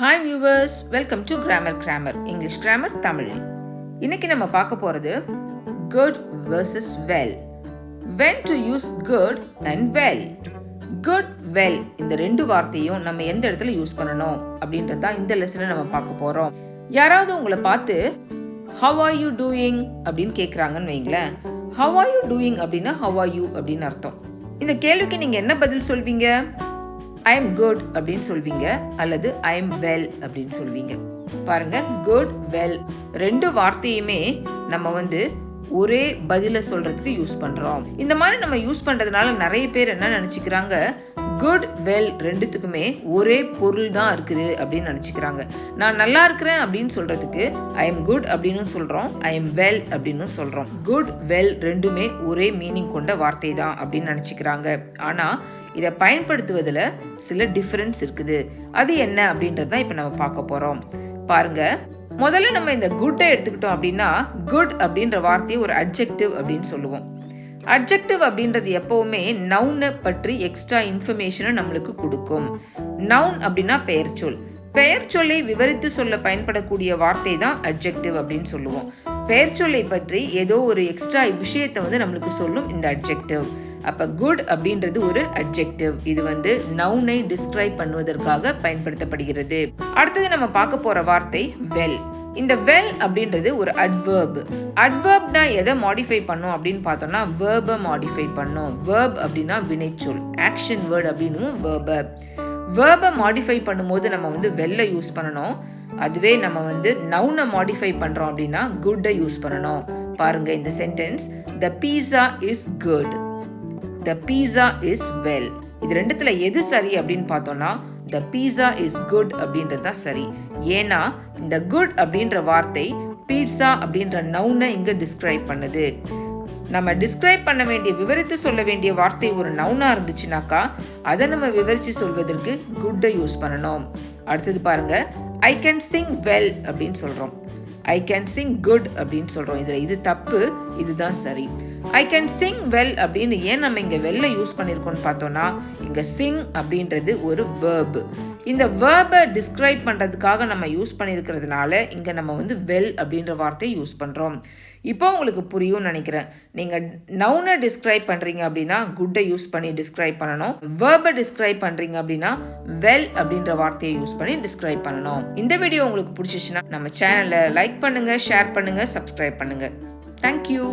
Hi viewers, welcome to Krammer English Grammar Tamil. இன்னைக்கு நம்ம பார்க்க போறது good versus well. When to use good and well. Good, well இந்த ரெண்டு வார்த்தையும் நம்ம எந்த இடத்துல யூஸ் பண்ணணும் அப்படின்றது தான் இந்த லெசன்ல நம்ம பார்க்க போறோம். யாராவது உங்களை பார்த்து how are you doing அப்படின்னு கேக்குறாங்கன்னு வைங்களேன். How are you doing அப்படின்னா how are you அப்படின்னு அர்த்தம். இந்த கேள்விக்கு நீங்க என்ன பதில் சொல்வீங்க? I am good அப்படின்னு சொல்வீங்க அல்லது I am well அப்படின்னு சொல்வீங்க. பாருங்க, good, well ரெண்டு வார்த்தையுமே நம்ம ஒரே பதில சொல்றதுக்கு யூஸ் பண்றோம். இந்த மாதிரி நம்ம யூஸ் பண்றதுனால நிறைய பேர் என்ன நினைச்சுக்கிறாங்க, good, well ரெண்டுத்துக்குமே ஒரே பொருள் தான் இருக்குது அப்படின்னு நினைச்சுக்கிறாங்க. நான் நல்லா இருக்கிறேன் அப்படின்னு சொல்றதுக்கு I am good அப்படின்னு சொல்றோம், I am well அப்படின்னு சொல்றோம். good, well ரெண்டுமே ஒரே மீனிங் கொண்ட வார்த்தை தான் அப்படின்னு நினைச்சுக்கிறாங்க. ஆனா இதை பயன்படுத்துவதில் சில டிஃபரன்ஸ் இருக்குது. அது என்ன அப்படின்றது தான் இப்போ நம்ம பார்க்க போகிறோம். பாருங்க, முதல்ல நம்ம இந்த குட்டை எடுத்துக்கிட்டோம் அப்படின்னா, குட் அப்படின்ற வார்த்தையை ஒரு அட்ஜெக்டிவ் அப்படின்னு சொல்லுவோம். அட்ஜெக்டிவ் அப்படின்றது எப்பவுமே நவுனை பற்றி எக்ஸ்ட்ரா இன்ஃபர்மேஷனை நம்மளுக்கு கொடுக்கும். நவுன் அப்படின்னா பெயர் சொல். பெயர் சொல்லை விவரித்து சொல்ல பயன்படக்கூடிய வார்த்தை தான் அட்ஜெக்டிவ் அப்படின்னு சொல்லுவோம். பெயர் சொல்லை பற்றி ஏதோ ஒரு எக்ஸ்ட்ரா விஷயத்தை நம்மளுக்கு சொல்லும் இந்த அட்ஜெக்டிவ். அப்ப குட் அப்படின்றது ஒரு அட்ஜெக்டிவ். இது நவுனை டிஸ்கிரைப் பண்ணுவதற்காக பயன்படுத்தப்படுகிறது. அடுத்தது நம்ம பார்க்க போற வார்த்தை வெல். இந்த வெல் அப்படின்றது ஒரு அட்வர்ப். அட்வர்ப்னா எதை மாடிஃபை பண்ணும் அப்படின்னு பார்த்தோம்னா வேர்பை மாடிஃபை பண்ணும். வேர்ப் அப்படின்னா வினைச்சொல், ஆக்ஷன் வேர்ட் அப்படின்னு வேர்பை. வேர்பை மாடிஃபை பண்ணும்போது நம்ம வெல்ல யூஸ் பண்ணணும். அதுவே நம்ம நவுனை மாடிஃபை பண்றோம் அப்படின்னா குட்டை யூஸ் பண்ணணும். பாருங்க இந்த sentence, the pizza is good, the pizza is well. இது ரெண்டுத்துல எது சரி அப்படின்னு பார்த்தோம்னா the pizza is good அப்படின்றது தான் சரி. ஏன்னா இந்த good அப்படின்ற வார்த்தை பீட்சா அப்படின்ற நவுனை இங்க டிஸ்கிரைப் பண்ணுது. நம்ம டிஸ்கிரைப் பண்ண வேண்டிய, விவரித்து சொல்ல வேண்டிய வார்த்தை ஒரு நவுனா இருந்துச்சுனாக்கா அதை நம்ம விவரித்து சொல்வதற்கு குட்டை யூஸ் பண்ணணும். அடுத்தது பாருங்க, I can sing well அப்படின்னு சொல்றோம், I can sing good அப்படின்னு சொல்றோம். இது தப்பு, இதுதான் சரி. I can sing well அப்படின்னு ஏன் நம்ம இங்க வெல்ல யூஸ் பண்ணிருக்கோம்னு பார்த்தோம்னா, இங்க sing அப்படின்றது ஒரு verb. இந்த verb-ஐ டிஸ்கிரைப் பண்றதுக்காக நம்ம யூஸ் பண்ணிருக்கிறதுனால இங்க நம்ம வெல் அப்படின்ற வார்த்தையை யூஸ் பண்றோம். இப்போ உங்களுக்கு புரியும் நினைக்கிறேன். நீங்க நவுனை டிஸ்கிரைப் பண்றீங்க அப்படின்னா குட்டை யூஸ் பண்ணி டிஸ்கிரைப் பண்ணணும். வேர்பை டிஸ்கிரைப் பண்றீங்க அப்படின்னா வெல் அப்படின்ற வார்த்தையை யூஸ் பண்ணி டிஸ்கிரைப் பண்ணணும். இந்த வீடியோ உங்களுக்கு பிடிச்சிச்சுன்னா நம்ம சேனலை லைக் பண்ணுங்க, ஷேர் பண்ணுங்க, சப்ஸ்கிரைப் பண்ணுங்க. தேங்க்யூ.